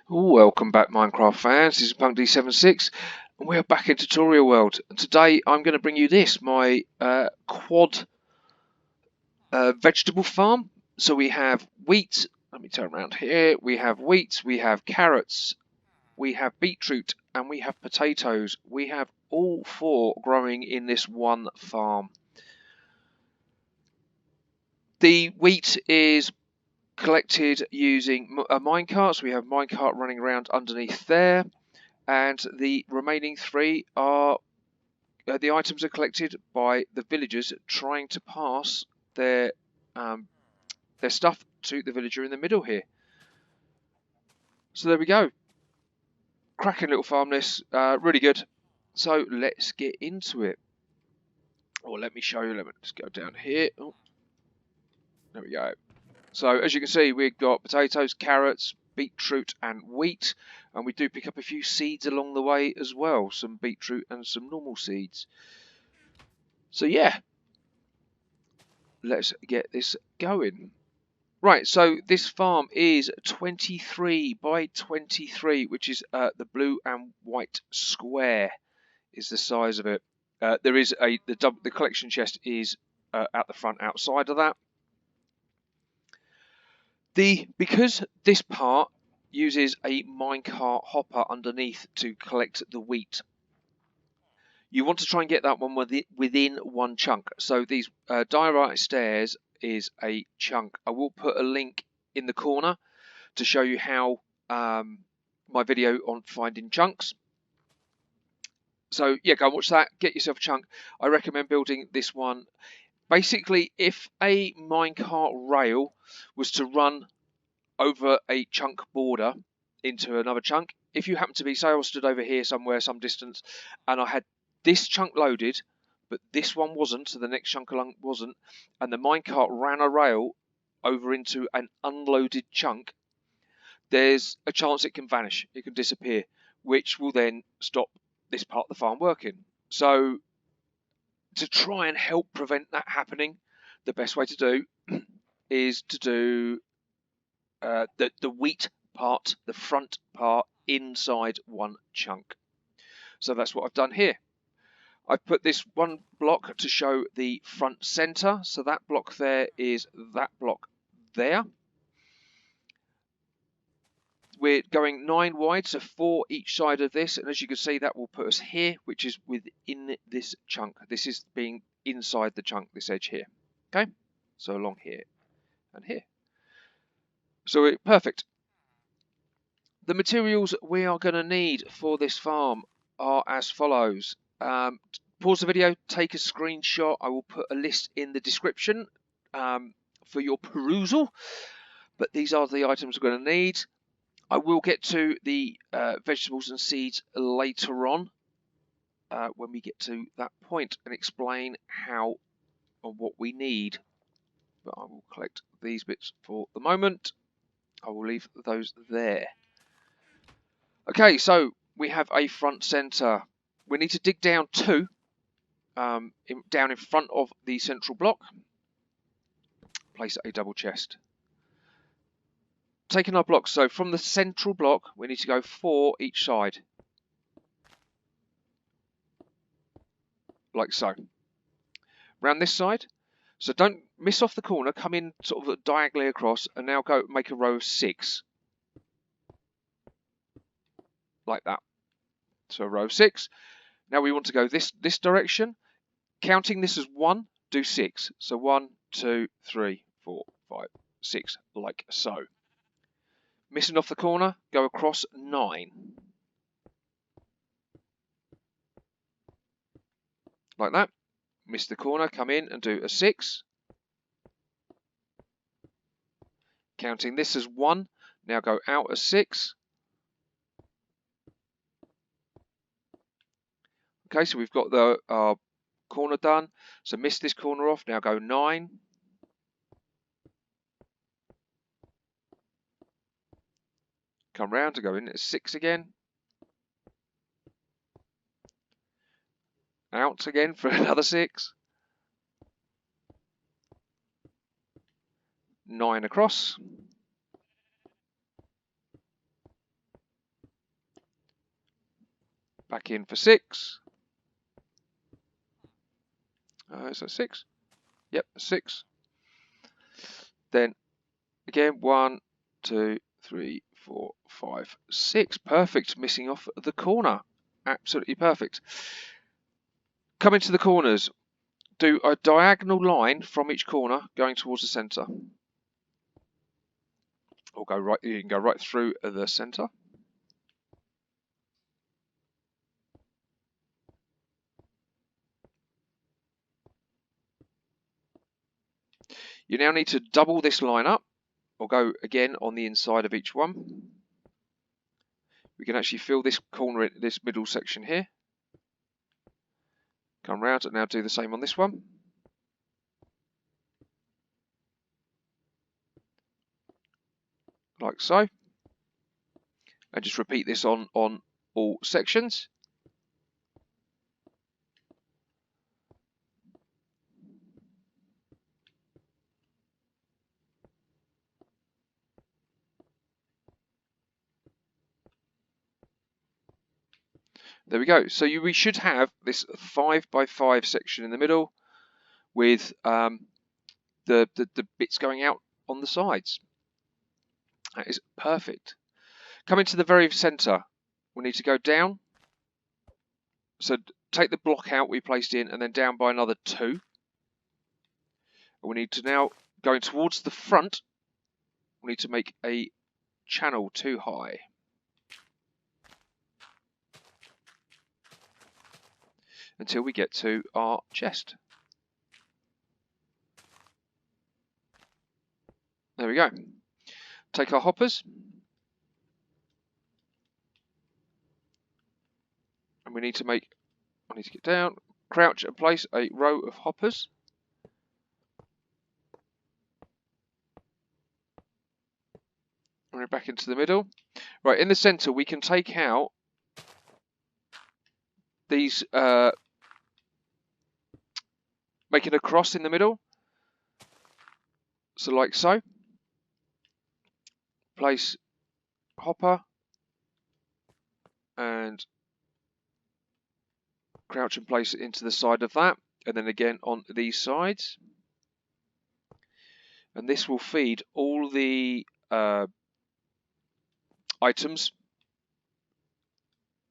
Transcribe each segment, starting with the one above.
Welcome back, Minecraft fans. This is Punk D76 and we're back in Tutorial World. Today I'm going to bring you this, my quad vegetable farm. So we have wheat, let me turn around here, we have wheat, we have carrots, we have beetroot and we have potatoes. We have all four growing in this one farm. The wheat is collected using a minecart, so we have minecart running around underneath there. And the remaining three are the items are collected by the villagers trying to pass their stuff to the villager in the middle here. So there we go. Cracking little farm this, really good. So let's get into it. Or let me show you. Let me just go down here. Oh, there we go. So as you can see, we've got potatoes, carrots, beetroot and wheat, and we do pick up a few seeds along the way as well, some beetroot and some normal seeds. So yeah, let's get this going. Right, so this farm is 23 by 23, which is the blue and white square is the size of it. There is the collection chest is at the front outside of that. Because this part uses a minecart hopper underneath to collect the wheat, you want to try and get that one within one chunk. So these diorite stairs is a chunk. I will put a link in the corner to show you how my video on finding chunks. So yeah, go and watch that. Get yourself a chunk. I recommend building this one. Basically, if a minecart rail was to run over a chunk border into another chunk, if you happen to be, say I was stood over here somewhere, some distance, and I had this chunk loaded, but this one wasn't, so the next chunk along wasn't, and the minecart ran a rail over into an unloaded chunk, there's a chance it can vanish, it can disappear, which will then stop this part of the farm working. So to try and help prevent that happening, the best way to do is to do the wheat part, the front part, inside one chunk. So that's what I've done here. I've put this one block to show the front center. So that block there is that block there. We're going 9 wide, so 4 each side of this, and as you can see, that will put us here, which is within this chunk. This is being inside the chunk, this edge here. Okay, so along here and here. So perfect. The materials we are going to need for this farm are as follows. Pause the video, take a screenshot. I will put a list in the description for your perusal. But these are the items we're going to need. I will get to the vegetables and seeds later on when we get to that point and explain how or what we need. But I will collect these bits for the moment. I will leave those there. Okay, so we have a front center. We need to dig down 2 down in front of the central block. Place a double chest. Taking our blocks, so from the central block, we need to go 4 each side. Like so. Round this side. So don't miss off the corner, come in sort of diagonally across, and now go make a row of 6. Like that. So a row of 6. Now we want to go this direction. Counting this as 1, do 6. So 1, 2, 3, 4, 5, 6, like so. Missing off the corner, go across 9. Like that. Miss the corner, come in and do a 6. Counting this as 1, now go out a 6. Okay, so we've got the corner done. So miss this corner off, now go 9. Come round to go in at 6 again. Out again for another 6. 9 across. Back in for 6. Is that 6? Yep, 6. Then again, 1, 2, 3, 4, 5, 6. Perfect. Missing off the corner. Absolutely perfect. Come into the corners. Do a diagonal line from each corner going towards the centre. Or go right. You can go right through the centre. You now need to double this line up, or go again on the inside of each one. We can actually fill this corner, this middle section here. Come round and now do the same on this one. Like so. And just repeat this on all sections. There we go. So we should have this 5 by 5 section in the middle with the bits going out on the sides. That is perfect. Coming to the very centre, we need to go down. So take the block out we placed in and then down by another 2. And we need to now, going towards the front, we need to make a channel 2 high. Until we get to our chest. There we go. Take our hoppers. And we need to make, I need to get down, crouch and place a row of hoppers. And we're back into the middle. Right, in the centre we can take out these, making a cross in the middle. So like so. Place hopper and crouch and place it into the side of that, and then again on these sides. And this will feed all the items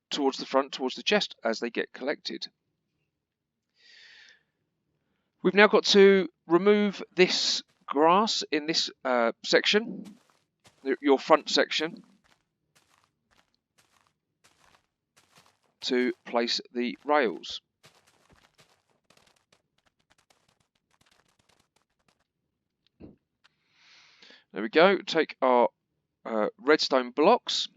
towards the front, towards the chest as they get collected. We've now got to remove this grass in this section, your front section, to place the rails. There we go. Take our redstone blocks.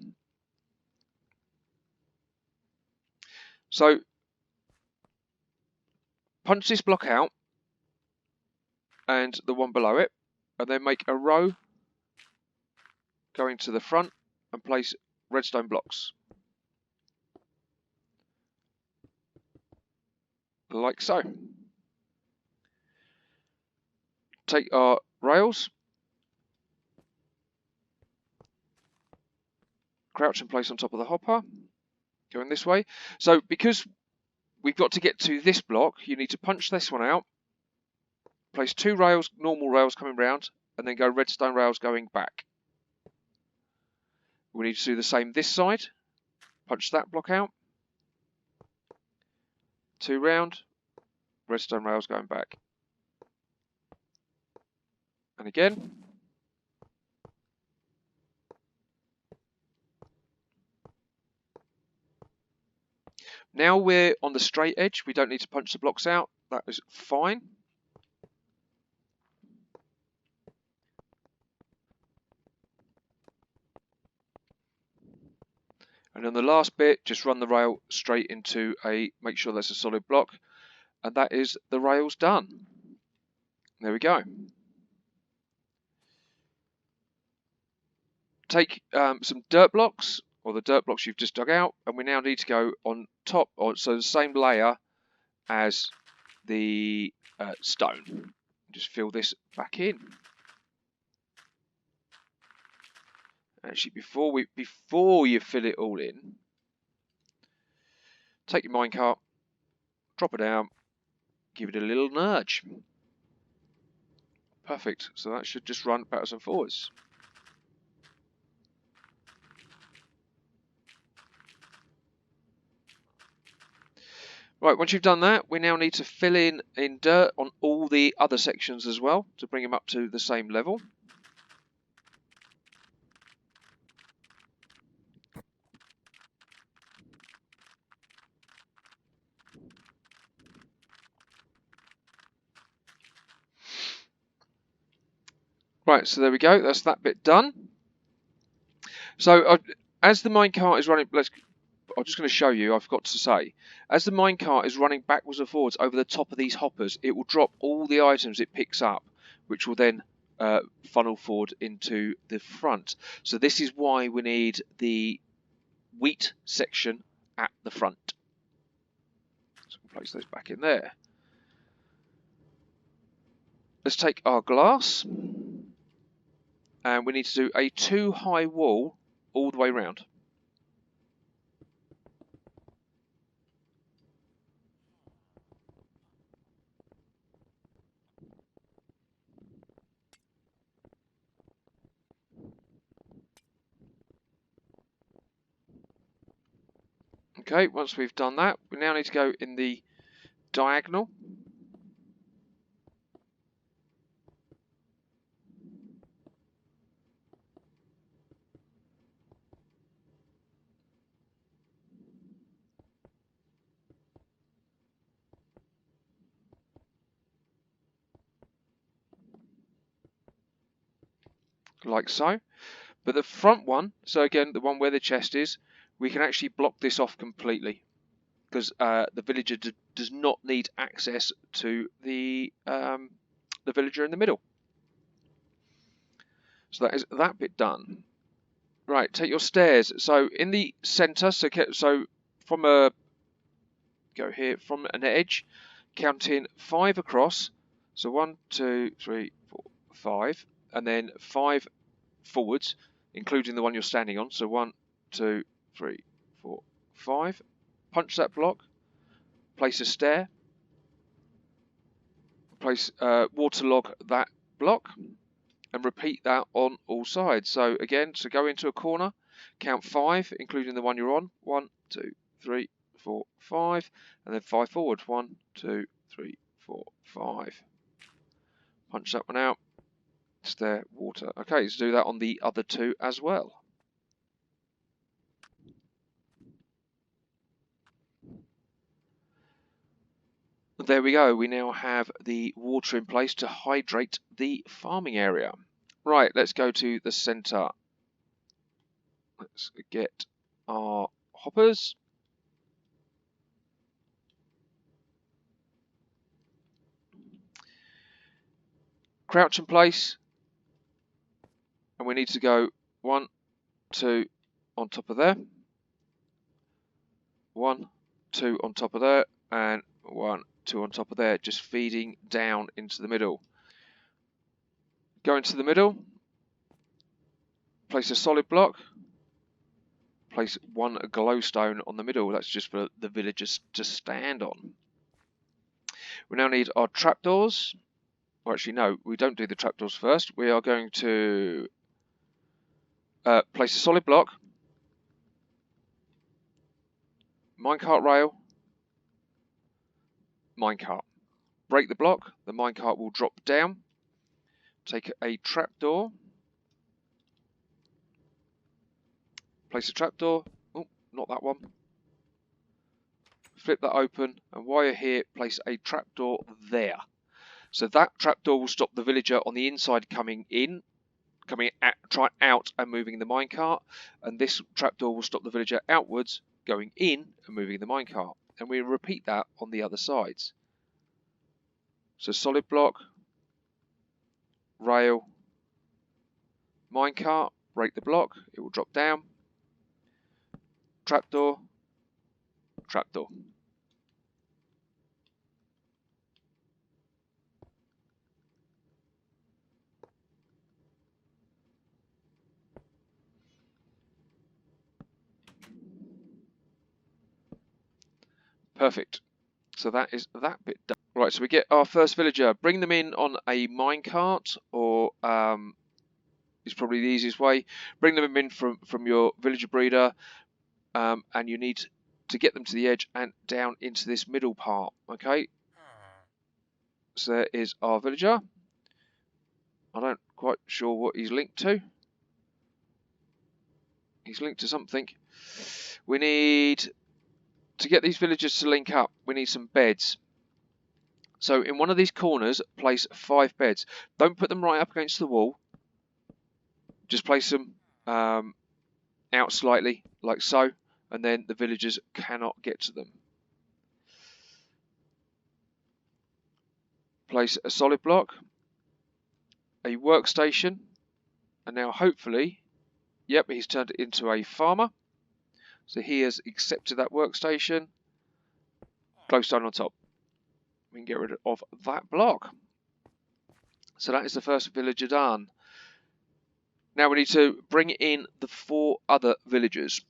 So punch this block out and the one below it, and then make a row going to the front and place redstone blocks. Like so. Take our rails, crouch and place on top of the hopper, going this way. So because we've got to get to this block, you need to punch this one out, place 2 rails, normal rails coming round, and then go redstone rails going back. We need to do the same this side, punch that block out, 2 round, redstone rails going back. And again. Now we're on the straight edge, we don't need to punch the blocks out, that is fine. And on the last bit, just run the rail straight into make sure that's a solid block, and that is the rails done. There we go. Take some dirt blocks, or the dirt blocks you've just dug out, and we now need to go on top, so the same layer as the stone. Just fill this back in. Actually, before you fill it all in, take your minecart, drop it down, give it a little nudge. Perfect. So that should just run backwards and forwards. Right, once you've done that, we now need to fill in dirt on all the other sections as well to bring them up to the same level. Right, so there we go. That's that bit done. So as the minecart is running, I'm just going to show you, I forgot to say, as the minecart is running backwards and forwards over the top of these hoppers, it will drop all the items it picks up, which will then funnel forward into the front. So this is why we need the wheat section at the front. So we'll place those back in there. Let's take our glass, and we need to do a 2-high wall all the way round. Okay, once we've done that, we now need to go in the diagonal. Like so. But the front one, so again, the one where the chest is, we can actually block this off completely because the villager does not need access to the villager in the middle. So that is that bit done. Right, take your stairs. So in the centre, so from a go here from an edge, count in 5 across. So 1, 2, 3, 4, 5, and then 5 forwards, including the one you're standing on. So 1, 2, 3, 4, 5. Punch that block. Place a stair. Place waterlog that block, and repeat that on all sides. So again, so go into a corner, count 5, including the one you're on. 1, 2, 3, 4, 5, and then 5 forward. 1, 2, 3, 4, 5. Punch that one out. Stair, water. Okay, let's do that on the other 2 as well. There we go. We now have the water in place to hydrate the farming area. Right, let's go to the centre. Let's get our hoppers. Crouch in place. And we need to go 1, 2 on top of there. 1, 2 on top of there. And 1, 2 on top of there. Just feeding down into the middle. Go into the middle. Place a solid block. Place 1 glowstone on the middle. That's just for the villagers to stand on. We now need our trapdoors. Or actually, no, we don't do the trapdoors first. We are going to place a solid block, minecart rail, minecart. Break the block, the minecart will drop down. Take a trapdoor, place a trapdoor. Oh, not that one. Flip that open, and while you're here, place a trapdoor there. So that trapdoor will stop the villager on the inside coming in, try out and moving the minecart, and this trapdoor will stop the villager outwards, going in and moving the minecart. And we repeat that on the other sides. So solid block, rail, minecart, break the block, it will drop down, trapdoor, trapdoor. Perfect. So that is that bit done. Right, so we get our first villager. Bring them in on a minecart, or is probably the easiest way. Bring them in from your villager breeder, and you need to get them to the edge and down into this middle part. Okay. So there is our villager. I don't quite sure what he's linked to. He's linked to something. We need to get these villagers to link up. We need some beds. So in one of these corners, place 5 beds. Don't put them right up against the wall. Just place them out slightly, like so, and then the villagers cannot get to them. Place a solid block, a workstation, and now hopefully, yep, he's turned it into a farmer. So he has accepted that workstation. Glowstone on top. We can get rid of that block. So that is the first villager done. Now we need to bring in the 4 other villagers.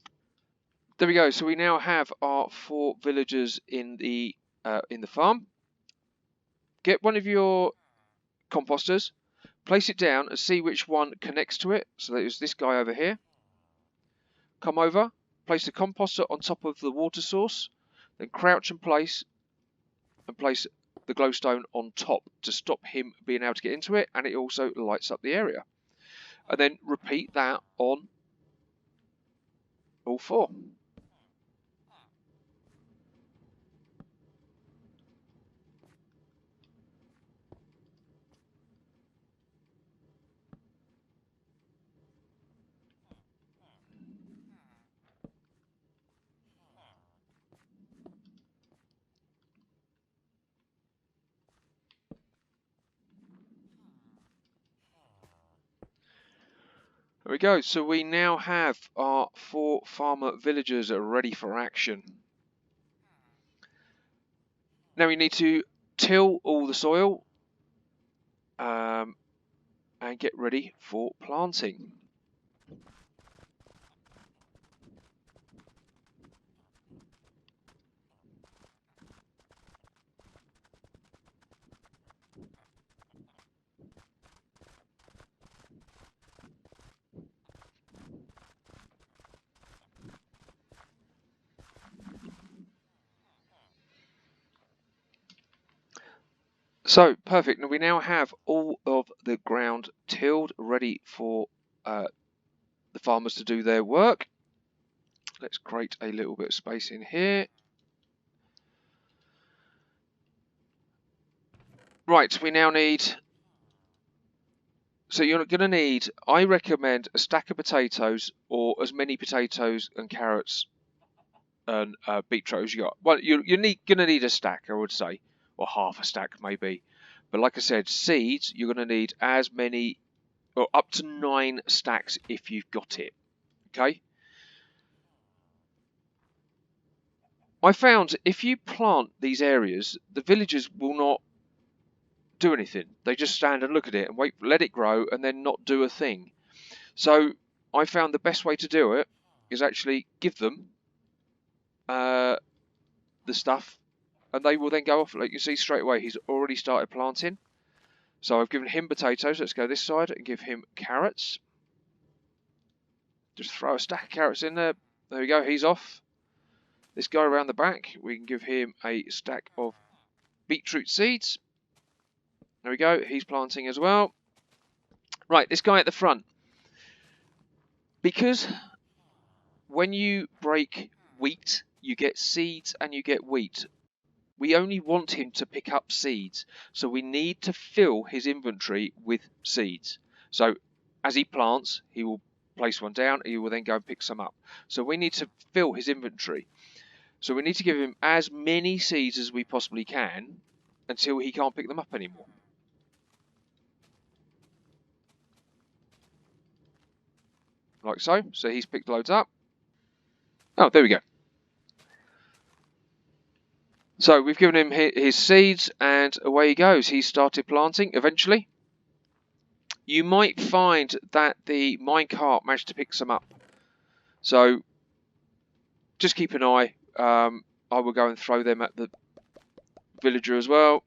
There we go. So we now have our 4 villagers in the farm. Get one of your composters, place it down and see which one connects to it. So there's this guy over here. Come over, place the composter on top of the water source, then crouch and place the glowstone on top to stop him being able to get into it, and it also lights up the area. And then repeat that on all 4. There we go. So we now have our 4 farmer villagers ready for action. Now we need to till all the soil and get ready for planting. So, perfect. Now we now have all of the ground tilled, ready for the farmers to do their work. Let's create a little bit of space in here. Right, we now need... So you're going to need, I recommend, a stack of potatoes, or as many potatoes and carrots and beetroot as you got. Well, you're going to need a stack, I would say, or half a stack maybe. But like I said, seeds, you're going to need as many, or up to 9 stacks if you've got it. Okay? I found if you plant these areas, the villagers will not do anything. They just stand and look at it and wait, let it grow, and then not do a thing. So I found the best way to do it is actually give them the stuff, and they will then go off. Like you see straight away, he's already started planting. So I've given him potatoes. Let's go this side and give him carrots. Just throw a stack of carrots in there. There we go. He's off. This guy around the back, we can give him a stack of beetroot seeds. There we go. He's planting as well. Right, this guy at the front. Because when you break wheat, you get seeds and you get wheat. We only want him to pick up seeds, so we need to fill his inventory with seeds. So as he plants, he will place one down, he will then go and pick some up. So we need to fill his inventory. So we need to give him as many seeds as we possibly can until he can't pick them up anymore. Like so. So he's picked loads up. Oh, there we go. So we've given him his seeds and away he goes. He started planting eventually. You might find that the minecart managed to pick some up. So just keep an eye. I will go and throw them at the villager as well.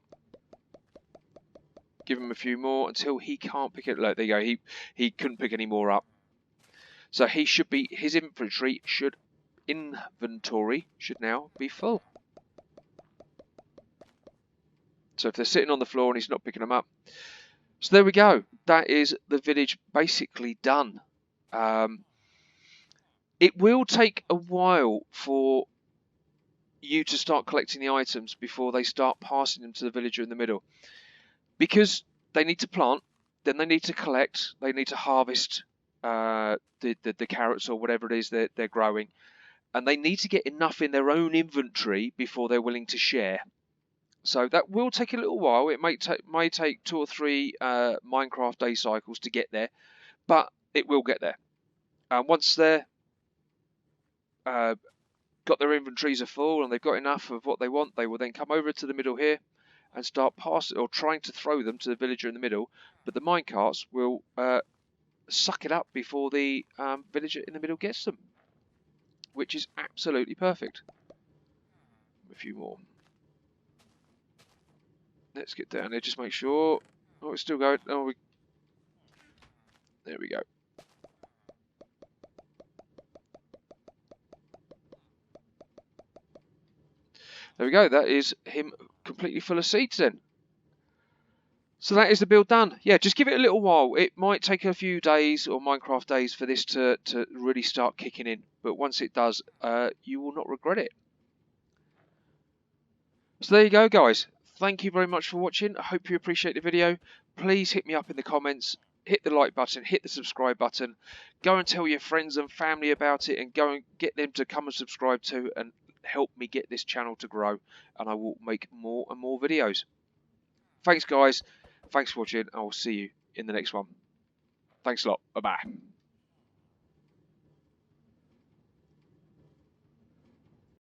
Give him a few more until he can't pick it. Look, there you go. He couldn't pick any more up. So he should be, his inventory should now be full. So if they're sitting on the floor and he's not picking them up. So there we go. That is the village basically done. It will take a while for you to start collecting the items before they start passing them to the villager in the middle. Because they need to plant, then they need to collect, they need to harvest the carrots or whatever it is that they're growing. And they need to get enough in their own inventory before they're willing to share. So that will take a little while. It may take 2 or 3 Minecraft day cycles to get there, but it will get there. Once they're got their inventories are full and they've got enough of what they want, they will then come over to the middle here and start passing or trying to throw them to the villager in the middle. But the minecarts will suck it up before the villager in the middle gets them, which is absolutely perfect. A few more. Let's get down there, just make sure. Oh, it's still going. Oh, there we go. There we go. That is him completely full of seeds then. So that is the build done. Yeah, just give it a little while. It might take a few days or Minecraft days for this to really start kicking in. But once it does, you will not regret it. So there you go, guys. Thank you very much for watching. I hope you appreciate the video. Please hit me up in the comments. Hit the like button. Hit the subscribe button. Go and tell your friends and family about it. And go and get them to come and subscribe too. And help me get this channel to grow. And I will make more and more videos. Thanks, guys. Thanks for watching. I will see you in the next one. Thanks a lot. Bye-bye.